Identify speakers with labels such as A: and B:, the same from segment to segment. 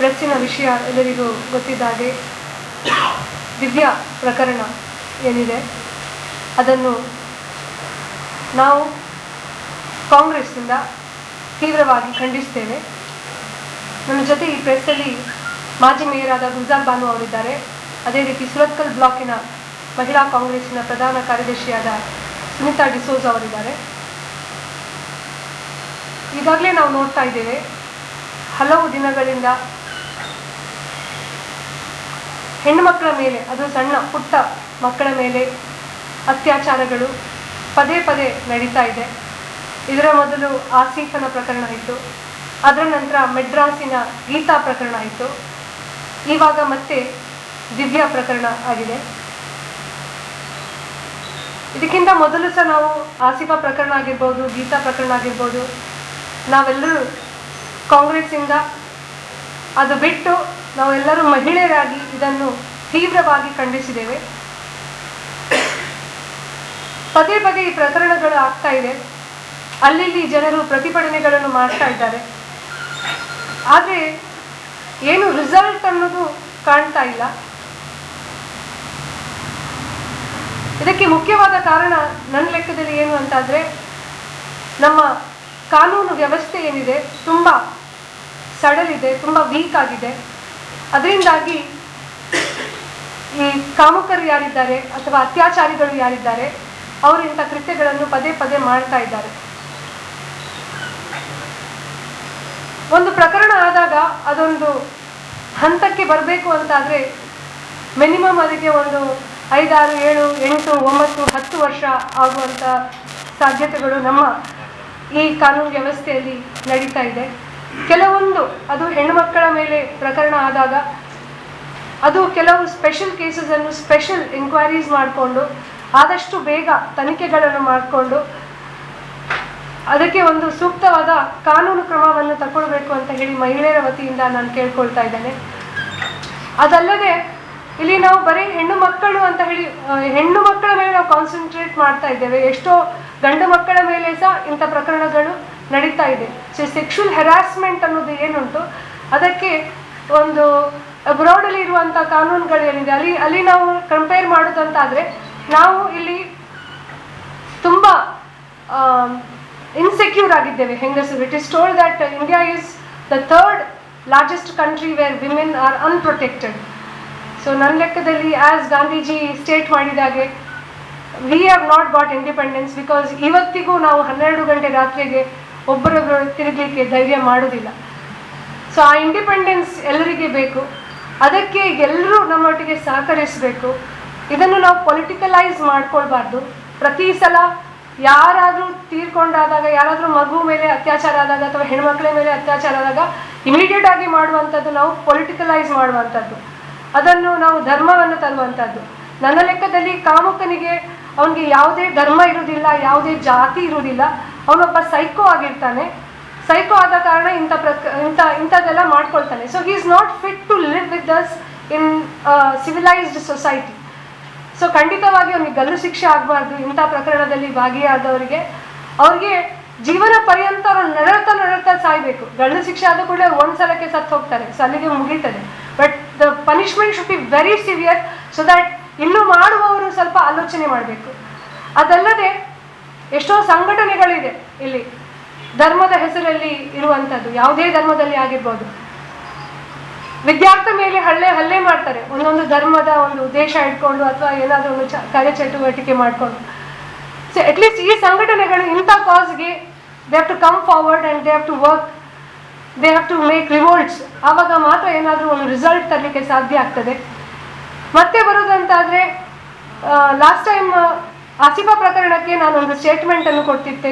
A: ಇವತ್ತಿನ ವಿಷಯ ಎಲ್ಲರಿಗೂ ಗೊತ್ತಿದ್ದಾಗೆ ದಿವ್ಯಾ ಪ್ರಕರಣ ಏನಿದೆ ಅದನ್ನು ನಾವು ಕಾಂಗ್ರೆಸ್ನಿಂದ ತೀವ್ರವಾಗಿ ಖಂಡಿಸ್ತೇವೆ. ನನ್ನ ಜೊತೆ ಈ ಪ್ರೆಸ್ಸಲ್ಲಿ ಮಾಜಿ ಮೇಯರ್ ಆದ ಗುಲ್ಜಾರ್ ಬಾನು ಅವರಿದ್ದಾರೆ. ಅದೇ ರೀತಿ ಸುರತ್ಕಲ್ ಬ್ಲಾಕಿನ ಮಹಿಳಾ ಕಾಂಗ್ರೆಸ್ಸಿನ ಪ್ರಧಾನ ಕಾರ್ಯದರ್ಶಿಯಾದ ಸುನಿತಾ ಡಿಸೋಜ್ ಅವರಿದ್ದಾರೆ. ಈಗಾಗಲೇ ನಾವು ನೋಡ್ತಾ ಇದ್ದೇವೆ, ಹಲವು ದಿನಗಳಿಂದ ಹೆಣ್ಣು ಮಕ್ಕಳ ಮೇಲೆ, ಅದು ಸಣ್ಣ ಪುಟ್ಟ ಮಕ್ಕಳ ಮೇಲೆ ಅತ್ಯಾಚಾರಗಳು ಪದೇ ಪದೇ ನಡೀತಾ ಇದೆ. ಇದರ ಮೊದಲು ಆಸೀಫನ ಪ್ರಕರಣ ಇತ್ತು, ಅದರ ನಂತರ ಮೆಡ್ರಾಸಿನ ಗೀತಾ ಪ್ರಕರಣ ಇತ್ತು, ಇವಾಗ ಮತ್ತೆ ದಿವ್ಯಾ ಪ್ರಕರಣ ಆಗಿದೆ. ಇದಕ್ಕಿಂತ ಮೊದಲು ಸಹ ನಾವು ಆಸಿಫಾ ಪ್ರಕರಣ ಆಗಿರ್ಬೋದು, ಗೀತಾ ಪ್ರಕರಣ ಆಗಿರ್ಬೋದು, ನಾವೆಲ್ಲರೂ ಕಾಂಗ್ರೆಸ್ಸಿಂದ ಅದು ಬಿಟ್ಟು ನಾವೆಲ್ಲರೂ ಮಹಿಳೆಯರಾಗಿ ಇದನ್ನು ತೀವ್ರವಾಗಿ ಖಂಡಿಸಿದ್ದೇವೆ. ಪದೇ ಪದೇ ಈ ಪ್ರಕರಣಗಳು ಆಗ್ತಾ ಇದೆ, ಅಲ್ಲಿ ಜನರು ಪ್ರತಿಭಟನೆಗಳನ್ನು ಮಾಡ್ತಾ ಇದ್ದಾರೆ. ಆದರೆ ಏನು ರಿಸಲ್ಟ್ ಅನ್ನೋದು ಕಾಣ್ತಾ ಇಲ್ಲ. ಇದಕ್ಕೆ ಮುಖ್ಯವಾದ ಕಾರಣ ನನ್ನ ಲೆಕ್ಕದಲ್ಲಿ ಏನು ಅಂತಾದರೆ, ನಮ್ಮ ಕಾನೂನು ವ್ಯವಸ್ಥೆ ಏನಿದೆ ತುಂಬ ಸಡಲಿದೆ, ತುಂಬ ವೀಕ್ ಆಗಿದೆ. ಅದರಿಂದಾಗಿ ಈ ಕಾಮುಕರು ಯಾರಿದ್ದಾರೆ ಅಥವಾ ಅತ್ಯಾಚಾರಿಗಳು ಯಾರಿದ್ದಾರೆ ಅವರು ಇಂಥ ಕೃತ್ಯಗಳನ್ನು ಪದೇ ಪದೇ ಮಾಡ್ತಾ ಇದ್ದಾರೆ. ಒಂದು ಪ್ರಕರಣ ಆದಾಗ ಅದೊಂದು ಹಂತಕ್ಕೆ ಬರಬೇಕು ಅಂತಾದರೆ ಮಿನಿಮಮ್ ಅದಕ್ಕೆ ಒಂದು 5, 6, 7, 8, 9, 10 ವರ್ಷ ಆಗುವಂಥ ಸಾಧ್ಯತೆಗಳು ನಮ್ಮ ಈ ಕಾನೂನು ವ್ಯವಸ್ಥೆಯಲ್ಲಿ ನಡೀತಾ ಇದೆ. ಕೆಲವೊಂದು ಅದು ಹೆಣ್ಣುಮಕ್ಕಳ ಮೇಲೆ ಪ್ರಕರಣ ಆದಾಗ ಅದು ಕೆಲವು ಸ್ಪೆಷಲ್ ಕೇಸಸನ್ನು ಸ್ಪೆಷಲ್ ಎಂಕ್ವೈರೀಸ್ ಮಾಡಿಕೊಂಡು ಆದಷ್ಟು ಬೇಗ ತನಿಖೆಗಳನ್ನು ಮಾಡಿಕೊಂಡು ಅದಕ್ಕೆ ಒಂದು ಸೂಕ್ತವಾದ ಕಾನೂನು ಕ್ರಮವನ್ನು ತಗೊಳ್ಬೇಕು ಅಂತ ಹೇಳಿ ಮಹಿಳೆಯರ ವತಿಯಿಂದ ನಾನು ಕೇಳ್ಕೊಳ್ತಾ ಇದ್ದೇನೆ. ಅದಲ್ಲದೆ ಇಲ್ಲಿ ನಾವು ಬರೀ ಹೆಣ್ಣು ಮಕ್ಕಳು ಅಂತ ಹೇಳಿ ಹೆಣ್ಣು ಮಕ್ಕಳ ಮೇಲೆ ನಾವು ಕಾನ್ಸಂಟ್ರೇಟ್ ಮಾಡ್ತಾ ಇದ್ದೇವೆ. ಎಷ್ಟೋ ಗಂಡು ಮಕ್ಕಳ ಮೇಲೆ ಸಹ ಇಂಥ ಪ್ರಕರಣಗಳು ನಡೀತಾ ಇದೆ. ಸೊ ಸೆಕ್ಷುವಲ್ ಹೆರಾಸ್ಮೆಂಟ್ ಅನ್ನೋದು ಏನುಂಟು ಅದಕ್ಕೆ ಒಂದು ಅಬ್ರಾಡಲ್ಲಿ ಇರುವಂಥ ಕಾನೂನುಗಳು ಏನಿದೆ ಅಲ್ಲಿ ನಾವು ಕಂಪೇರ್ ಮಾಡೋದಂತಾದರೆ ನಾವು ಇಲ್ಲಿ ತುಂಬ ಇನ್ಸೆಕ್ಯೂರ್ ಆಗಿದ್ದೇವೆ ಹೆಂಗಸರು. It is told that India is the 3rd largest country where women are unprotected. So ನನ್ನ ಲೆಕ್ಕದಲ್ಲಿ ಆ್ಯಸ್ ಗಾಂಧೀಜಿ ಸ್ಟೇಟ್ ಮಾಡಿದಾಗೆ we have not got independence because ಇವತ್ತಿಗೂ ನಾವು 12 ಗಂಟೆ ರಾತ್ರಿಗೆ ಒಬ್ಬರೊಬ್ಬರು ತಿರುಗಲಿಕ್ಕೆ ಧೈರ್ಯ ಮಾಡೋದಿಲ್ಲ. ಸೊ ಆ ಇಂಡಿಪೆಂಡೆನ್ಸ್ ಎಲ್ಲರಿಗೆ ಬೇಕು, ಅದಕ್ಕೆ ಎಲ್ಲರೂ ನಮ್ಮೊಟ್ಟಿಗೆ ಸಹಕರಿಸಬೇಕು. ಇದನ್ನು ನಾವು ಪೊಲಿಟಿಕಲೈಸ್ ಮಾಡ್ಕೊಳ್ಬಾರ್ದು. ಪ್ರತಿ ಸಲ ಯಾರಾದರೂ ತೀರ್ಕೊಂಡಾದಾಗ, ಯಾರಾದರೂ ಮಗು ಮೇಲೆ ಅತ್ಯಾಚಾರ ಆದಾಗ ಅಥವಾ ಹೆಣ್ಮಕ್ಳ ಮೇಲೆ ಅತ್ಯಾಚಾರ ಆದಾಗ ಇಮಿಡಿಯೇಟ್ ಆಗಿ ಮಾಡುವಂಥದ್ದು ನಾವು ಪೊಲಿಟಿಕಲೈಸ್ ಮಾಡುವಂಥದ್ದು, ಅದನ್ನು ನಾವು ಧರ್ಮವನ್ನು ತರುವಂಥದ್ದು. ನನ್ನ ಲೆಕ್ಕದಲ್ಲಿ ಕಾಮುಕನಿಗೆ ಅವನಿಗೆ ಯಾವುದೇ ಧರ್ಮ ಇರುವುದಿಲ್ಲ, ಯಾವುದೇ ಜಾತಿ ಇರುವುದಿಲ್ಲ, ಅವನೊಬ್ಬ ಸೈಕೋ ಆಗಿರ್ತಾನೆ. ಸೈಕೋ ಆದ ಕಾರಣ ಇಂಥದ್ದೆಲ್ಲ ಮಾಡ್ಕೊಳ್ತಾನೆ. So he is not fit to live with us in civilised society. So ಖಂಡಿತವಾಗಿ ಅವನಿಗೆ ಗಲ್ಲು ಶಿಕ್ಷೆ ಆಗಬಾರ್ದು. ಇಂಥ ಪ್ರಕರಣದಲ್ಲಿ ಭಾಗಿಯಾದವರಿಗೆ ಅವ್ರಿಗೆ ಜೀವನ ಪರ್ಯಂತ ಅವ್ರು ನರಳ್ತಾ ಸಾಯ್ಬೇಕು. ಗಲ್ಲು ಶಿಕ್ಷೆ ಆದ ಕೂಡಲೇ ಒಂದು ಸಲಕ್ಕೆ ಸತ್ತು ಹೋಗ್ತಾರೆ, ಸೊ ಅಲ್ಲಿಗೆ ಮುಗೀತದೆ. But the punishment should be very severe so that ಇನ್ನೂ ಮಾಡುವವರು ಸ್ವಲ್ಪ ಆಲೋಚನೆ ಮಾಡಬೇಕು. ಅದಲ್ಲದೆ ಎಷ್ಟೋ ಸಂಘಟನೆಗಳಿದೆ ಇಲ್ಲಿ ಧರ್ಮದ ಹೆಸರಲ್ಲಿ ಇರುವಂಥದ್ದು, ಯಾವುದೇ ಧರ್ಮದಲ್ಲಿ ಆಗಿರ್ಬೋದು. ವಿದ್ಯಾರ್ಥಿ ಮೇಲೆ ಹಲ್ಲೆ ಮಾಡ್ತಾರೆ, ಒಂದೊಂದು ಧರ್ಮದ ಒಂದು ಉದ್ದೇಶ ಇಟ್ಕೊಂಡು ಅಥವಾ ಏನಾದರೂ ಒಂದು ಕಾರ್ಯಚಟುವಟಿಕೆ ಮಾಡಿಕೊಂಡು. ಸೊ ಅಟ್ಲೀಸ್ಟ್ ಈ ಸಂಘಟನೆಗಳು ಇಂಥ ಕಾಸ್ಗೆ they have to come forward and they have to work, they have to make revolts. ಆವಾಗ ಮಾತ್ರ ಏನಾದರೂ ಒಂದು ರಿಸಲ್ಟ್ ತರಲಿಕ್ಕೆ ಸಾಧ್ಯ ಆಗ್ತದೆ. ಮತ್ತೆ ಬರೋದಂತಾದರೆ ಲಾಸ್ಟ್ ಟೈಮ್ ಆಸಿಫಾ ಪ್ರಕರಣಕ್ಕೆ ನಾನೊಂದು ಸ್ಟೇಟ್ಮೆಂಟನ್ನು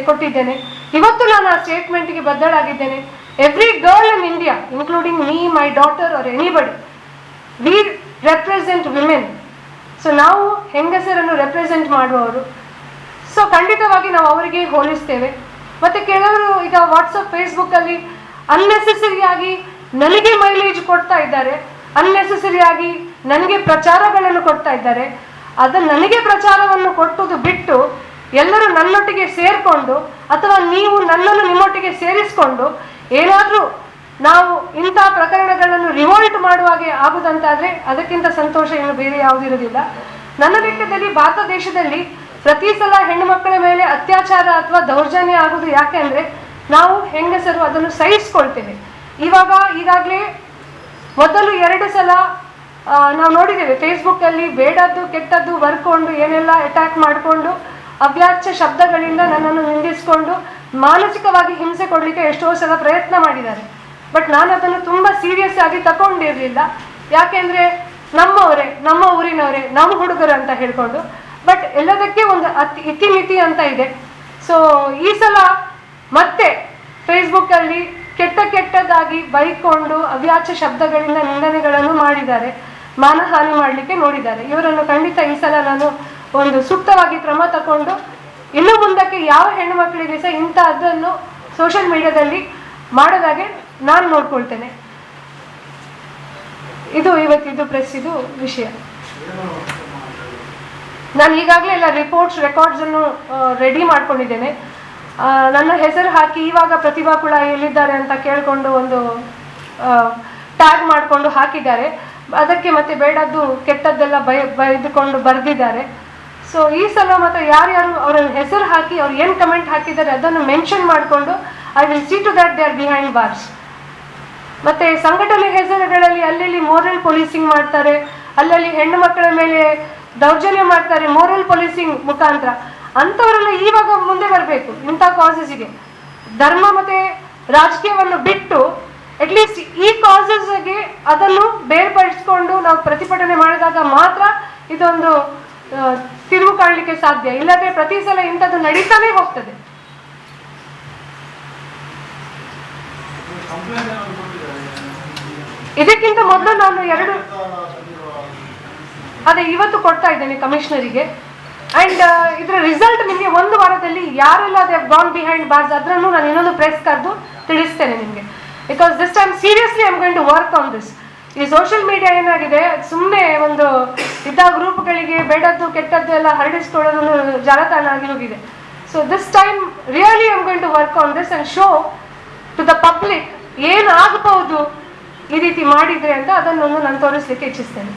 A: ಕೊಟ್ಟಿದ್ದೇನೆ. ಇವತ್ತು ನಾನು ಆ ಸ್ಟೇಟ್ಮೆಂಟ್ಗೆ ಬದ್ಧಳಾಗಿದ್ದೇನೆ. Every girl in India including me, my daughter or anybody, we represent women. So ನಾವು ಹೆಂಗಸರನ್ನು ರೆಪ್ರೆಸೆಂಟ್ ಮಾಡುವವರು. ಸೊ ಖಂಡಿತವಾಗಿ ನಾವು ಅವರಿಗೆ ಹೋಲಿಸ್ತೇವೆ. ಮತ್ತು ಕೆಲವರು ಈಗ ವಾಟ್ಸಪ್ ಫೇಸ್ಬುಕ್ಕಲ್ಲಿ ಅನ್ನೆಸೆಸರಿಯಾಗಿ ನನಗೆ ಮೈಲೇಜ್ ಕೊಡ್ತಾ ಇದ್ದಾರೆ, ಅನ್ನೆಸೆಸರಿಯಾಗಿ ನನಗೆ ಪ್ರಚಾರಗಳನ್ನು ಕೊಡ್ತಾ ಇದ್ದಾರೆ. ನನಗೆ ಪ್ರಚಾರವನ್ನು ಕೊಟ್ಟುದು ಬಿಟ್ಟು ಎಲ್ಲರೂ ನನ್ನೊಟ್ಟಿಗೆ ಸೇರಿಕೊಂಡು ಅಥವಾ ನೀವು ನನ್ನನ್ನು ನಿಮ್ಮೊಟ್ಟಿಗೆ ಸೇರಿಸಿಕೊಂಡು ಏನಾದರೂ ನಾವು ಇಂಥ ಪ್ರಕರಣಗಳನ್ನು ರಿವೋಲ್ಟ್ ಮಾಡುವಾಗೆ ಆಗುದಂತಾದ್ರೆ ಅದಕ್ಕಿಂತ ಸಂತೋಷ ಇನ್ನು ಬೇರೆ ಯಾವುದಿರೋದಿಲ್ಲ. ನನ್ನ ಲೆಕ್ಕದಲ್ಲಿ ಭಾರತ ದೇಶದಲ್ಲಿ ಪ್ರತಿ ಸಲ ಹೆಣ್ಣು ಮಕ್ಕಳ ಮೇಲೆ ಅತ್ಯಾಚಾರ ಅಥವಾ ದೌರ್ಜನ್ಯ ಆಗುವುದು ಯಾಕೆ ಅಂದರೆ ನಾವು ಹೆಂಗಸರು ಅದನ್ನು ಸಹಿಸ್ಕೊಳ್ತೇವೆ. ಈಗಾಗಲೇ ಮೊದಲು 2 ಸಲ ನಾವು ನೋಡಿದ್ದೇವೆ ಫೇಸ್ಬುಕ್ಕಲ್ಲಿ ಬೇಡದ್ದು ಕೆಟ್ಟದ್ದು ಬರ್ಕೊಂಡು ಏನೆಲ್ಲ ಅಟ್ಯಾಕ್ ಮಾಡಿಕೊಂಡು ಅವ್ಯಾಚ್ಯ ಶಬ್ದಗಳಿಂದ ನನ್ನನ್ನು ನಿಂದಿಸಿಕೊಂಡು ಮಾನಸಿಕವಾಗಿ ಹಿಂಸೆ ಕೊಡಲಿಕ್ಕೆ ಎಷ್ಟೋ ಸಲ ಪ್ರಯತ್ನ ಮಾಡಿದ್ದಾರೆ. ಬಟ್ ನಾನು ಅದನ್ನು ತುಂಬ ಸೀರಿಯಸ್ ಆಗಿ ತಗೊಂಡಿರಲಿಲ್ಲ. ಯಾಕೆಂದರೆ ನಮ್ಮವರೇ, ನಮ್ಮ ಊರಿನವರೇ, ನಮ್ಮ ಹುಡುಗರು ಅಂತ ಹೇಳ್ಕೊಂಡು. ಬಟ್ ಎಲ್ಲದಕ್ಕೆ ಒಂದು ಇತಿಮಿತಿ ಅಂತ ಇದೆ. ಸೊ ಈ ಸಲ ಮತ್ತೆ ಫೇಸ್ಬುಕ್ಕಲ್ಲಿ ಕೆಟ್ಟದಾಗಿ ಬೈಕೊಂಡು ಅವ್ಯಾಚ್ಯ ಶಬ್ದಗಳಿಂದ ನಿಂದನೆಗಳನ್ನು ಮಾಡಿದ್ದಾರೆ, ಮಾನಹಾನಿ ಮಾಡಲಿಕ್ಕೆ ನೋಡಿದ್ದಾರೆ. ಇವರನ್ನು ಖಂಡಿತ ಈ ಸಲ ನಾನು ಒಂದು ಸೂಕ್ತವಾಗಿ ಕ್ರಮ ತಗೊಂಡು ಇನ್ನು ಮುಂದಕ್ಕೆ ಯಾವ ಹೆಣ್ಣು ಮಕ್ಕಳಿಗೆ ಸಹ ಇಂಥದ್ದನ್ನು ಸೋಷಿಯಲ್ ಮೀಡಿಯಾದಲ್ಲಿ ಮಾಡೋದಾಗೆ ನಾನು ನೋಡ್ಕೊಳ್ತೇನೆ. ಇದು ಇವತ್ತಿದ್ದು ಪ್ರೆಸ್ ಇದು ವಿಷಯ. ನಾನು ಈಗಾಗಲೇ ಎಲ್ಲ ರೆಕಾರ್ಡ್ಸ್ ಅನ್ನು ರೆಡಿ ಮಾಡ್ಕೊಂಡಿದ್ದೇನೆ. ನನ್ನ ಹೆಸರು ಹಾಕಿ ಇವಾಗ ಪ್ರತಿಭಾ ಕುಳ ಎಲ್ಲಿದ್ದಾರೆ ಅಂತ ಕೇಳಿಕೊಂಡು ಒಂದು ಟ್ಯಾಗ್ ಮಾಡಿಕೊಂಡು ಹಾಕಿದ್ದಾರೆ. ಅದಕ್ಕೆ ಮತ್ತೆ ಬೇಡದ್ದು ಕೆಟ್ಟದ್ದೆಲ್ಲ ಬೈದುಕೊಂಡು ಬರೆದಿದ್ದಾರೆ. ಸೊ ಈ ಸಲ ಮತ್ತೆ ಯಾರ್ಯಾರು ಅವರ ಹೆಸರು ಹಾಕಿ ಅವ್ರು ಏನು ಕಮೆಂಟ್ ಹಾಕಿದ್ದಾರೆ ಅದನ್ನು ಮೆನ್ಷನ್ ಮಾಡಿಕೊಂಡು I will see to that they are behind bars. ಮತ್ತೆ ಸಂಘಟನೆ ಹೆಸರುಗಳಲ್ಲಿ ಅಲ್ಲಲ್ಲಿ ಮೋರಲ್ ಪೊಲೀಸಿಂಗ್ ಮಾಡ್ತಾರೆ, ಅಲ್ಲಲ್ಲಿ ಹೆಣ್ಣು ಮಕ್ಕಳ ಮೇಲೆ ದೌರ್ಜನ್ಯ ಮಾಡ್ತಾರೆ ಮೋರಲ್ ಪೊಲೀಸಿಂಗ್ ಮುಖಾಂತರ. ಅಂಥವರೆಲ್ಲ ಇವಾಗ ಮುಂದೆ ಬರಬೇಕು ಇಂಥ ಕಾಸಸ್ಗೆ. ಧರ್ಮ ಮತ್ತೆ ರಾಜಕೀಯವನ್ನು ಬಿಟ್ಟು ಅಟ್ಲೀಸ್ಟ್ ಈ ಕಾಸಸ್ಗೆ ಅದನ್ನು ಬೇರ್ಪಡಿಸ್ಕೊಂಡು ನಾವು ಪ್ರತಿಭಟನೆ ಮಾಡಿದಾಗ ಮಾತ್ರ ಇದೊಂದು ತಿರುವು ಕಾಣಲಿಕ್ಕೆ ಸಾಧ್ಯ. ಇಲ್ಲದ್ರೆ ಪ್ರತಿ ಸಲ ಇಂಥದ್ದು ನಡೀತಾನೆ ಹೋಗ್ತದೆ. ಇದಕ್ಕಿಂತ ಮೊದಲು ನಾನು ಇವತ್ತು ಕೊಡ್ತಾ ಇದ್ದೇನೆ ಕಮಿಷನರಿಗೆ. ಅಂಡ್ ಇದರ ರಿಸಲ್ಟ್ ನಿಮಗೆ 1 ವಾರದಲ್ಲಿ ಯಾರೆಲ್ಲ they have gone behind bars ಅದನ್ನು ನಾನು ಇನ್ನೊಂದು ಪ್ರೆಸ್ ಕರೆದು ತಿಳಿಸ್ತೇನೆ ನಿಮಗೆ. Because this time seriously I am going to work on this. ಈ ಸೋಷಿಯಲ್ ಮೀಡಿಯಾ ಏನಾಗಿದೆ, ಸುಮ್ಮನೆ ಒಂದು ಇದ್ದ ಗ್ರೂಪ್ಗಳಿಗೆ ಬೇಡದ್ದು ಕೆಟ್ಟದ್ದು ಎಲ್ಲ ಹರಡಿಸ್ಕೊಳ್ಳೋದು ಜಾಲತಾಣ ಆಗಿ ಹೋಗಿದೆ. So this time really I am going to work on this and show to the public ಏನಾಗಬಹುದು ಈ ರೀತಿ ಮಾಡಿದ್ರೆ ಅಂತ ಅದನ್ನೊಂದು ನಾನು ತೋರಿಸ್ಲಿಕ್ಕೆ ಇಚ್ಛಿಸ್ತೇನೆ.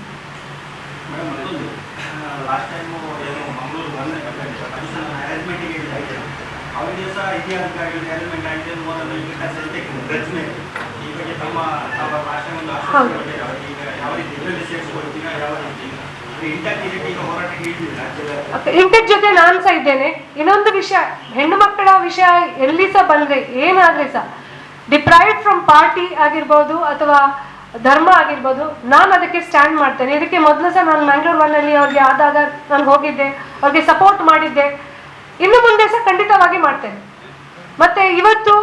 A: ಇಂಟೆಕ್ ಜೊತೆ ನಾನು ಸಹ ಇದ್ದೇನೆ. ಇನ್ನೊಂದು ವಿಷಯ, ಹೆಣ್ಣು ಮಕ್ಕಳ ವಿಷಯ ಎಲ್ಲಿ ಸಹ ಬಂದ್ರೆ ಏನಾದ್ರೆ ಸಹ ಡಿಪ್ರೈವ್ಡ್ ಫ್ರಮ್ ಪಾರ್ಟಿ ಆಗಿರ್ಬೋದು ಅಥವಾ ಧರ್ಮ ಆಗಿರ್ಬೋದು, ನಾನು ಅದಕ್ಕೆ ಸ್ಟ್ಯಾಂಡ್ ಮಾಡ್ತೇನೆ. ಇದಕ್ಕೆ ಮೊದಲು ಸಹ ನಾನು ಮ್ಯಾಂಗ್ಳೂರ್ 1 ಅವ್ರಿಗೆ ಆದಾಗ ನಾನು ಹೋಗಿದ್ದೆ, ಅವ್ರಿಗೆ ಸಪೋರ್ಟ್ ಮಾಡಿದ್ದೆ, ಇನ್ನು ಮುಂದೆ ಸಹ ಖಂಡಿತವಾಗಿ ಮಾಡ್ತೇನೆ. ಮತ್ತೆ ಇವತ್ತು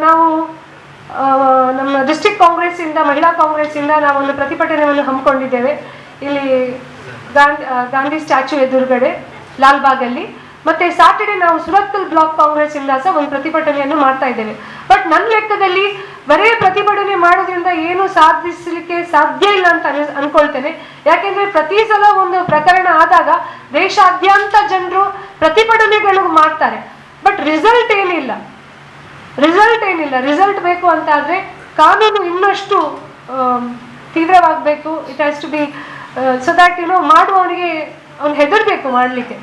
A: ನಾವು ನಮ್ಮ ಡಿಸ್ಟ್ರಿಕ್ಟ್ ಕಾಂಗ್ರೆಸ್ ಇಂದ, ಮಹಿಳಾ ಕಾಂಗ್ರೆಸ್ ಇಂದ ನಾವೊಂದು ಪ್ರತಿಭಟನೆಯನ್ನು ಹಮ್ಮಿಕೊಂಡಿದ್ದೇವೆ ಇಲ್ಲಿ ಗಾಂಧಿ ಸ್ಟ್ಯಾಚ್ಯೂ ಎದುರುಗಡೆ ಲಾಲ್ಬಾಗಲ್ಲಿ. ಮತ್ತೆ ಸಾಟರ್ಡೆ ನಾವು ಸುರತ್ಕಲ್ ಬ್ಲಾಕ್ ಕಾಂಗ್ರೆಸ್ ಇಂದ ಸಹ ಒಂದು ಪ್ರತಿಭಟನೆಯನ್ನು ಮಾಡ್ತಾ ಇದ್ದೇವೆ. ಬಟ್ ನನ್ನ ಲೆಕ್ಕದಲ್ಲಿ ಬರೇ ಪ್ರತಿಭಟನೆ ಮಾಡೋದ್ರಿಂದ ಏನು ಸಾಧಿಸಲಿಕ್ಕೆ ಸಾಧ್ಯ ಇಲ್ಲ ಅಂತ ಅನ್ಕೊಳ್ತೇನೆ. ಯಾಕೆಂದ್ರೆ ಪ್ರತಿ ಸಲ ಒಂದು ಪ್ರಕರಣ ಆದಾಗ ದೇಶಾದ್ಯಂತ ಜನರು ಪ್ರತಿಭಟನೆಗಳು ಮಾಡ್ತಾರೆ, ಬಟ್ ರಿಸಲ್ಟ್ ಏನಿಲ್ಲ. ರಿಸಲ್ಟ್ ಬೇಕು ಅಂತ ಆದ್ರೆ ಕಾನೂನು ಇನ್ನಷ್ಟು ತೀವ್ರವಾಗಬೇಕು. It has to be so that ಮಾಡುವವನಿಗೆ ಅವ್ನು ಹೆದರ್ಬೇಕು ಮಾಡಲಿಕ್ಕೆ.